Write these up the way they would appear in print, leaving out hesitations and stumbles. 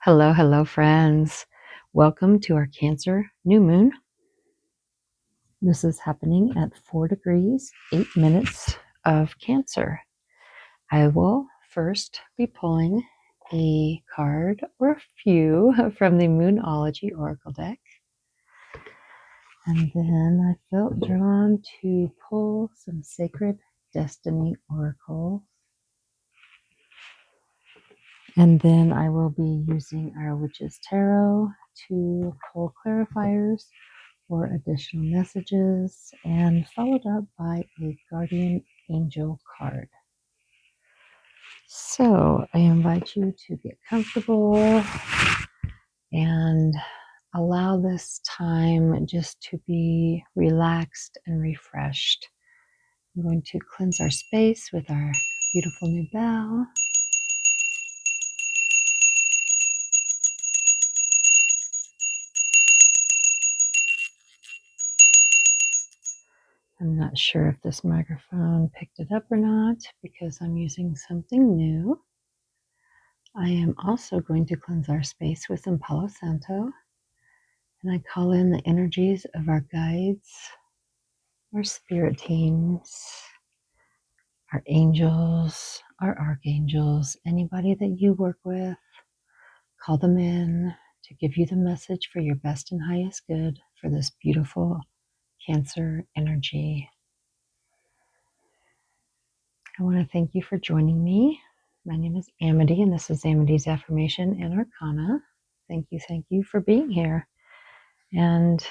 Hello, hello, friends. Welcome to our Cancer new moon. This is happening at 4 degrees, 8 minutes of Cancer. I will first be pulling a card or a few from the Moonology Oracle deck. And then I felt drawn to pull some Sacred Destiny Oracles. And then I will be using our Witch's Tarot to pull clarifiers for additional messages, and followed up by a Guardian Angel card. So I invite you to get comfortable and allow this time just to be relaxed and refreshed. I'm going to cleanse our space with our beautiful new bell. I'm not sure if this microphone picked it up or not because I'm using something new. I am also going to cleanse our space with some Palo Santo, and I call in the energies of our guides, our spirit teams, our angels, our archangels, anybody that you work with. Call them in to give you the message for your best and highest good for this beautiful Cancer energy. I want to thank you for joining me. My name is Amity, and this is Amity's Affirmation and Arcana. Thank you for being here. And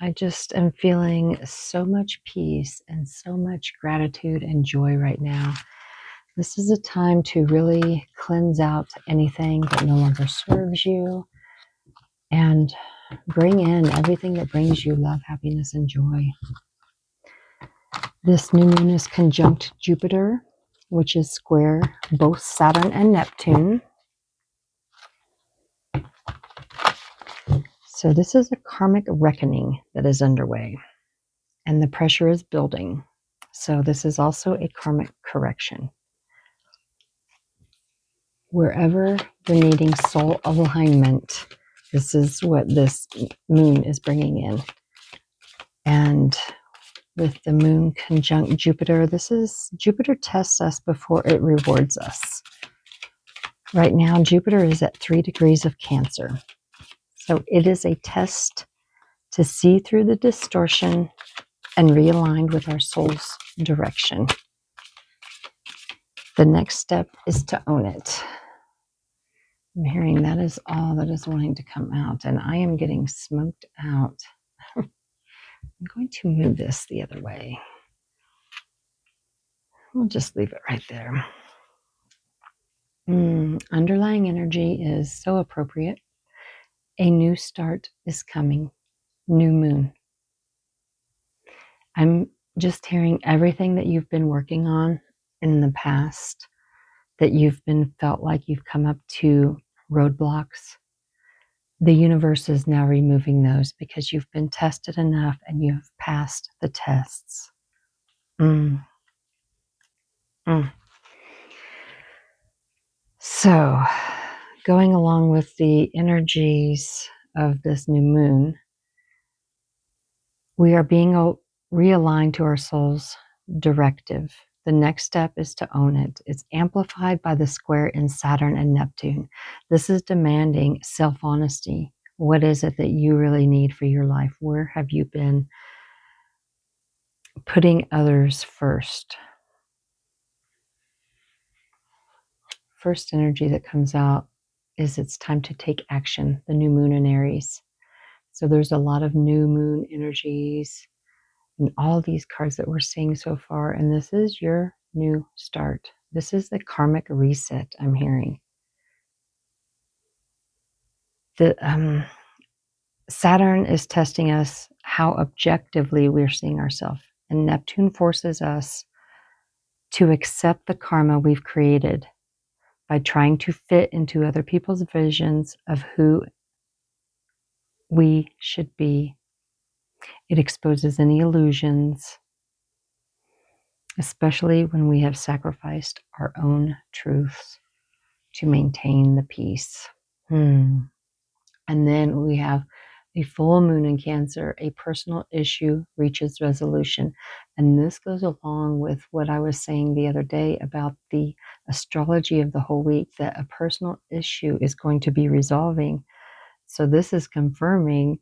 I just am feeling so much peace and so much gratitude and joy right now. This is a time to really cleanse out anything that no longer serves you and bring in everything that brings you love, happiness, and joy. This new moon is conjunct Jupiter, which is square both Saturn and Neptune. So this is a karmic reckoning that is underway, and the pressure is building. So this is also a karmic correction. Wherever you're needing soul alignment, this is what this moon is bringing in. And with the moon conjunct Jupiter, Jupiter tests us before it rewards us. Right now, Jupiter is at 3 degrees of Cancer. So it is a test to see through the distortion and realign with our soul's direction. The next step is to own it. I'm hearing that is all that is wanting to come out, and I am getting smoked out. I'm going to move this the other way. We'll just leave it right there. Underlying energy is so appropriate. A new start is coming. New moon. I'm just hearing everything that you've been working on in the past, that you've felt like you've come up to roadblocks. The universe is now removing those because you've been tested enough and you have passed the tests. So, going along with the energies of this new moon, we are being realigned to our soul's directive. The next step is to own it. It's amplified by the square in Saturn and Neptune. This is demanding self-honesty. What is it that you really need for your life? Where have you been putting others first? First energy that comes out is it's time to take action, the new moon in Aries. So there's a lot of new moon energies and all these cards that we're seeing so far. And this is your new start. This is the karmic reset I'm hearing. The Saturn is testing us how objectively we're seeing ourselves. And Neptune forces us to accept the karma we've created by trying to fit into other people's visions of who we should be. It exposes any illusions, especially when we have sacrificed our own truths to maintain the peace. And then we have a full moon in Cancer, a personal issue reaches resolution. And this goes along with what I was saying the other day about the astrology of the whole week, that a personal issue is going to be resolving. So this is confirming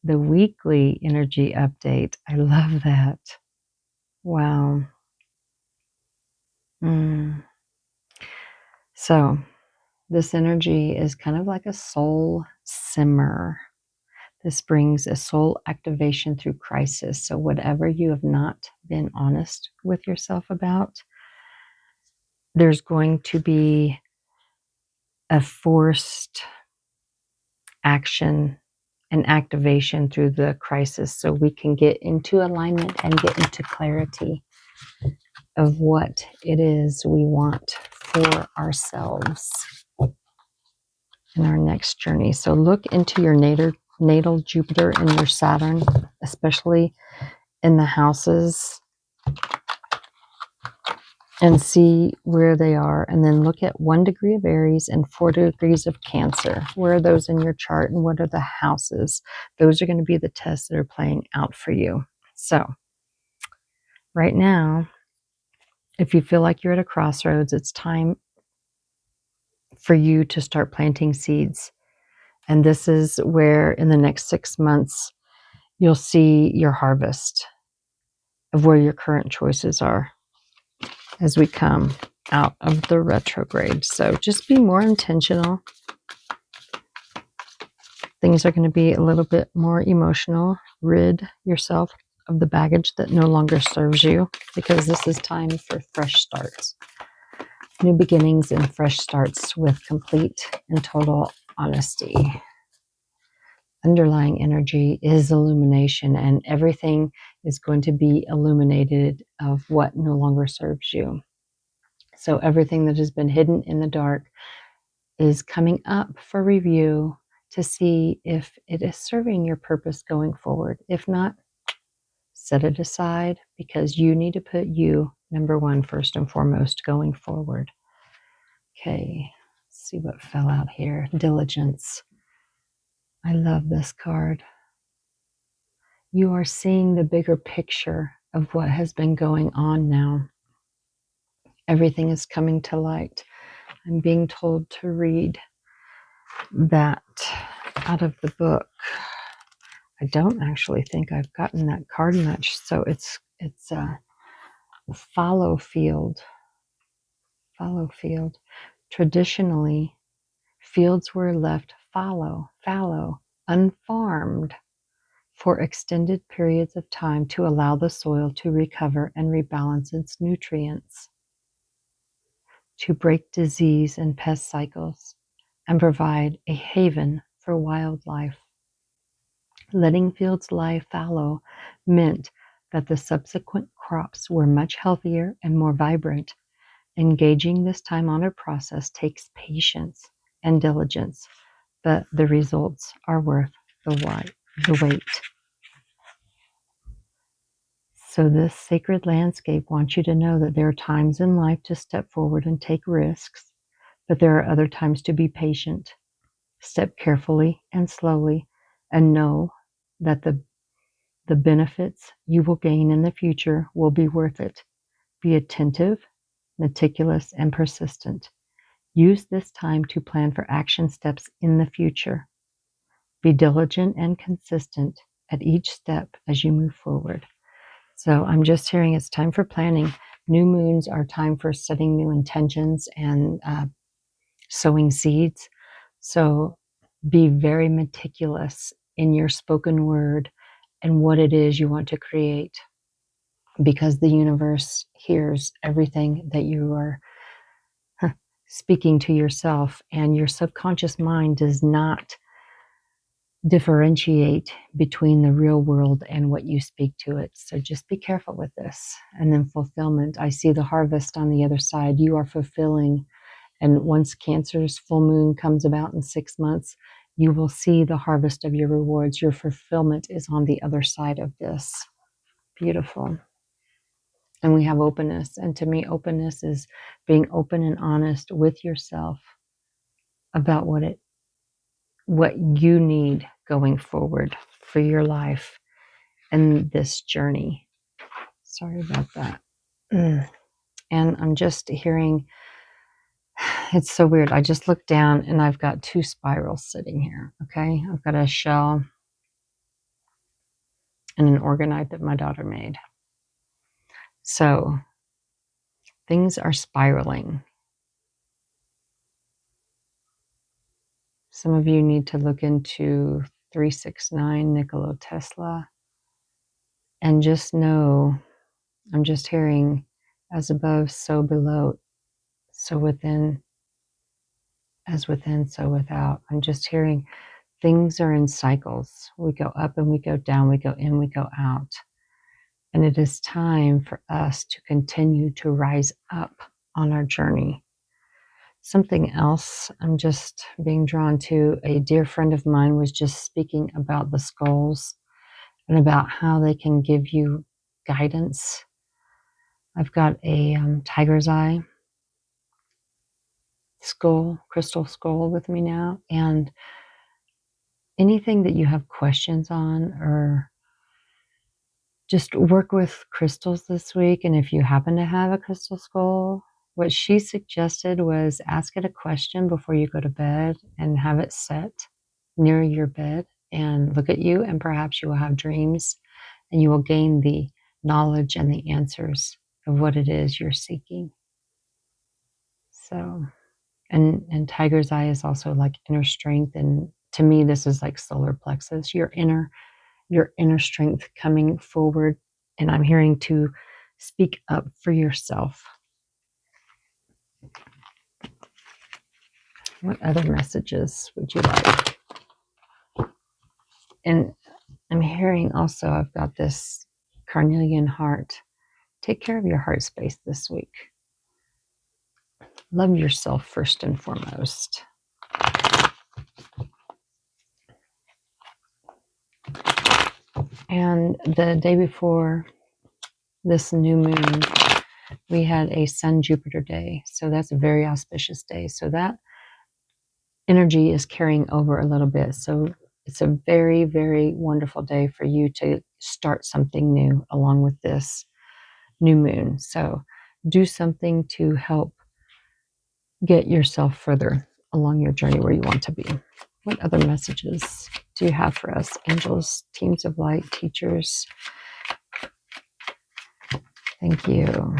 the weekly energy update. I love that. Wow. So this energy is kind of like a soul simmer. This brings a soul activation through crisis. So whatever you have not been honest with yourself about, there's going to be a forced action and activation through the crisis, so we can get into alignment and get into clarity of what it is we want for ourselves in our next journey. So look into your natal Jupiter and your Saturn, especially in the houses, and see where they are. And then look at 1 degree of Aries and 4 degrees of Cancer. Where are those in your chart, and what are the houses? Those are going to be the tests that are playing out for you. So right now, if you feel like you're at a crossroads, it's time for you to start planting seeds. And this is where in the next 6 months, you'll see your harvest of where your current choices are as we come out of the retrograde. So just be more intentional. Things are going to be a little bit more emotional. Rid yourself of the baggage that no longer serves you, because this is time for fresh starts. New beginnings and fresh starts with complete and total honesty. Underlying energy is illumination, and everything is going to be illuminated of what no longer serves you. So everything that has been hidden in the dark is coming up for review to see if it is serving your purpose going forward. If not, set it aside, because you need to put you number one first and foremost going forward. Okay, let's see what fell out here. Diligence. I love this card. You are seeing the bigger picture of what has been going on now. Everything is coming to light. I'm being told to read that out of the book. I don't actually think I've gotten that card much. So it's fallow field. Fallow field. Traditionally, fields were left fallow, unfarmed for extended periods of time to allow the soil to recover and rebalance its nutrients, to break disease and pest cycles, and provide a haven for wildlife. Letting fields lie fallow meant that the subsequent crops were much healthier and more vibrant. Engaging this time-honored process takes patience and diligence, but the results are worth the wait. So this sacred landscape wants you to know that there are times in life to step forward and take risks, but there are other times to be patient. Step carefully and slowly, and know that the benefits you will gain in the future will be worth it. Be attentive, meticulous, and persistent. Use this time to plan for action steps in the future. Be diligent and consistent at each step as you move forward. So I'm just hearing it's time for planning. New moons are time for setting new intentions and sowing seeds. So be very meticulous in your spoken word and what it is you want to create, because the universe hears everything that you are speaking to yourself, and your subconscious mind does not differentiate between the real world and what you speak to it. So just be careful with this. And then fulfillment. I see the harvest on the other side. You are fulfilling. And once Cancer's full moon comes about in 6 months, you will see the harvest of your rewards. Your fulfillment is on the other side of this. Beautiful. And we have openness. And to me, openness is being open and honest with yourself about what it what you need going forward for your life and this journey. Sorry about that. And I'm just hearing, it's so weird. I just looked down and I've got 2 spirals sitting here. Okay. I've got a shell and an orgonite that my daughter made. So things are spiraling. Some of you need to look into 369 Nikola Tesla and just know, I'm just hearing, as above, so below, so within, as within, so without. I'm just hearing things are in cycles. We go up and we go down, we go in, we go out. And it is time for us to continue to rise up on our journey. Something else I'm just being drawn to, a dear friend of mine was just speaking about the skulls and about how they can give you guidance. I've got a tiger's eye skull, crystal skull with me now, and anything that you have questions on, or just work with crystals this week. And if you happen to have a crystal skull, what she suggested was ask it a question before you go to bed and have it set near your bed and look at you, and perhaps you will have dreams and you will gain the knowledge and the answers of what it is you're seeking. So, and tiger's eye is also like inner strength, and to me this is like solar plexus, your inner strength coming forward. And I'm hearing to speak up for yourself. What other messages would you like? And I'm hearing also, I've got this carnelian heart. Take care of your heart space this week. Love yourself first and foremost. And the day before this new moon, we had a Sun Jupiter day. So that's a very auspicious day. So that energy is carrying over a little bit. So it's a very, very wonderful day for you to start something new along with this new moon. So do something to help get yourself further along your journey where you want to be. What other messages do you have for us, angels, teams of light, teachers? Thank you.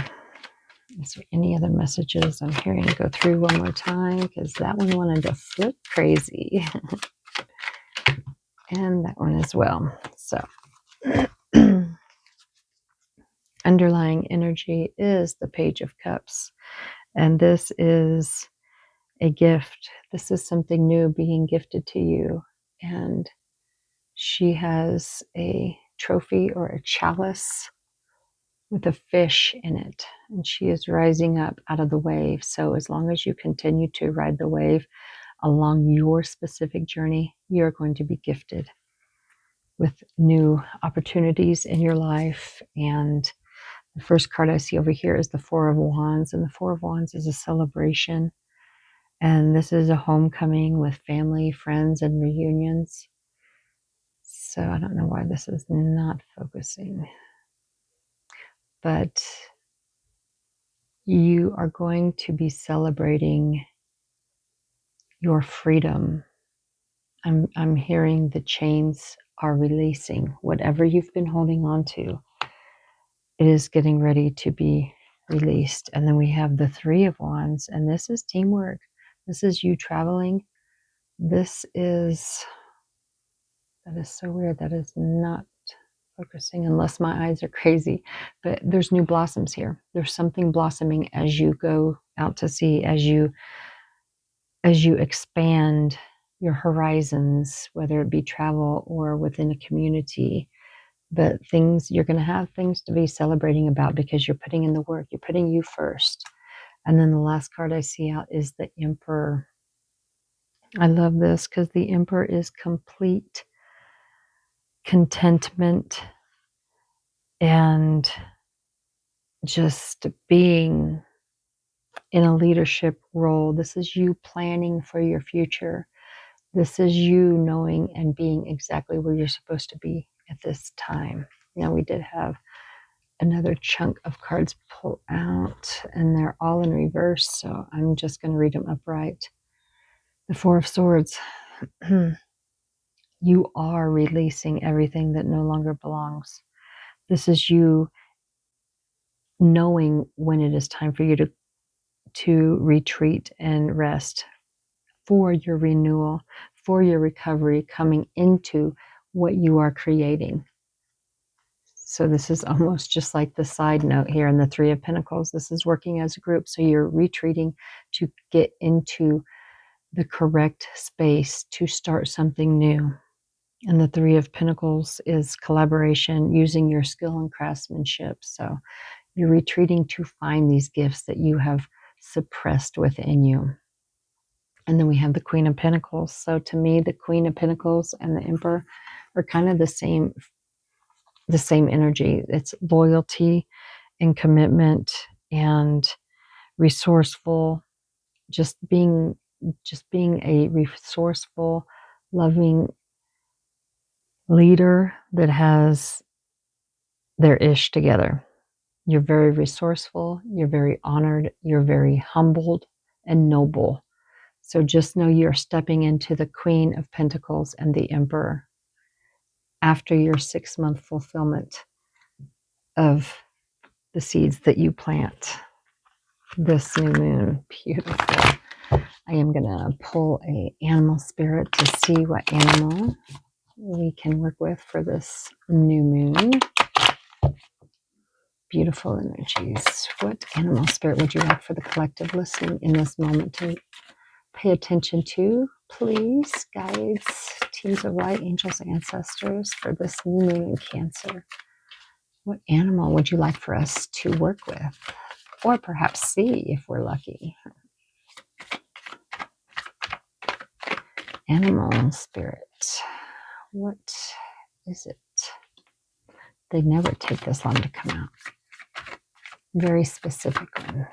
Is there any other messages I'm hearing? Go through one more time because that one wanted to flip crazy. And that one as well. So underlying energy is the Page of Cups. And this is a gift. This is something new being gifted to you. And she has a trophy or a chalice with a fish in it. And she is rising up out of the wave. So as long as you continue to ride the wave along your specific journey, you're going to be gifted with new opportunities in your life. And the first card I see over here is the Four of Wands, and the Four of Wands is a celebration. And this is a homecoming with family, friends, and reunions. So I don't know why this is not focusing. But you are going to be celebrating your freedom. I'm hearing the chains are releasing. Whatever you've been holding on to, it is getting ready to be released. And then we have the Three of Wands, and this is teamwork. This is you traveling. This is, that is so weird. That is not focusing unless my eyes are crazy. But there's new blossoms here. There's something blossoming as you go out to sea, as you expand your horizons, whether it be travel or within a community. But things, you're going to have things to be celebrating about because you're putting in the work. You're putting you first. And then the last card I see out is the Emperor. I love this because the Emperor is complete contentment and just being in a leadership role. This is you planning for your future. This is you knowing and being exactly where you're supposed to be at this time. Now, we did have another chunk of cards pull out, and they're all in reverse, so I'm just going to read them upright. The Four of Swords. You are releasing everything that no longer belongs. This is you knowing when it is time for you to retreat and rest for your renewal, for your recovery, coming into what you are creating. So this is almost just like the side note here in the Three of Pentacles. This is working as a group. So you're retreating to get into the correct space to start something new. And the Three of Pentacles is collaboration, using your skill and craftsmanship. So you're retreating to find these gifts that you have suppressed within you. And then we have the Queen of Pentacles. So to me, the Queen of Pentacles and the Emperor are kind of the same energy. It's loyalty and commitment and resourceful, just being a resourceful, loving leader that has their ish together. You're very resourceful, you're very honored, you're very humbled and noble. So just know you're stepping into the Queen of Pentacles and the Emperor after your 6-month fulfillment of the seeds that you plant this new moon. Beautiful. I am going to pull a animal spirit to see what animal we can work with for this new moon. Beautiful energies. What animal spirit would you like for the collective listening in this moment to pay attention to? Please, guides, teams of light, angels, ancestors, for this new moon in Cancer. What animal would you like for us to work with? Or perhaps see if we're lucky. Animal spirit. What is it? They never take this long to come out. Very specific one.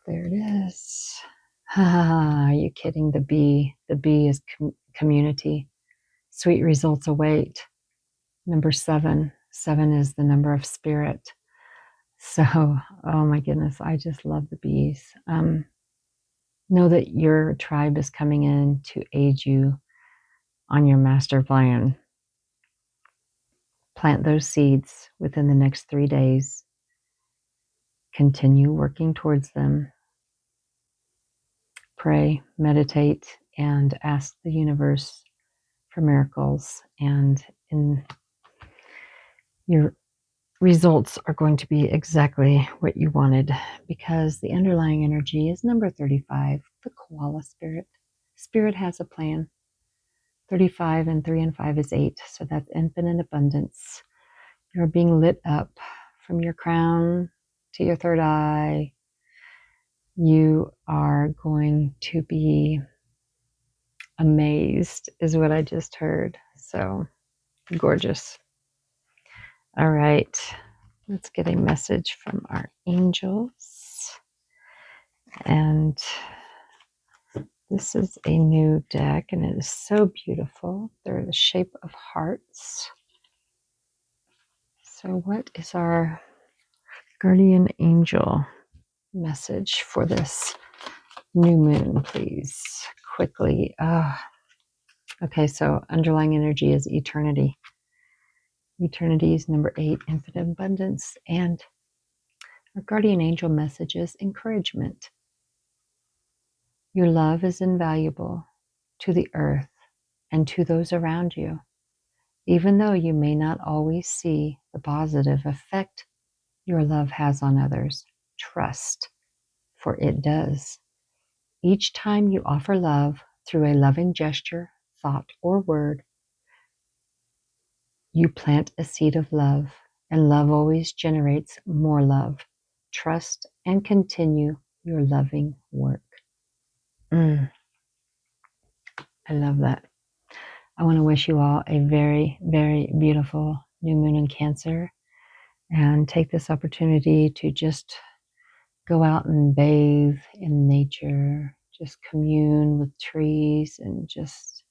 There it is. Are you kidding? The bee. The bee is community. Sweet results await. Number 7. 7 is the number of spirit. So, oh my goodness, I just love the bees. Know that your tribe is coming in to aid you on your master plan. Plant those seeds within the next 3 days. Continue working towards them. Pray, meditate, and ask the universe for miracles. And your results are going to be exactly what you wanted, because the underlying energy is number 35, the koala spirit. Spirit has a plan. 35 and 3 and 5 is 8, so that's infinite abundance. You're being lit up from your crown to your third eye. You are going to be amazed, is what I just heard. So gorgeous. All right, let's get a message from our angels. And this is a new deck, and it is so beautiful. They're the shape of hearts. So what is our guardian angel message for this new moon, please? Quickly. Okay, so underlying energy is eternity. Eternity is number 8, infinite abundance. And our guardian angel message is encouragement. Your love is invaluable to the earth and to those around you. Even though you may not always see the positive effect your love has on others, trust, for it does. Each time you offer love through a loving gesture, thought, or word, you plant a seed of love, and love always generates more love. Trust and continue your loving work. I love that. I want to wish you all a very, very beautiful new moon in Cancer, and take this opportunity to just go out and bathe in nature. nature, just commune with trees, and just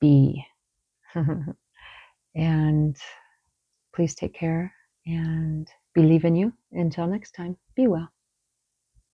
be. And please take care and believe in you. Until next time, be well.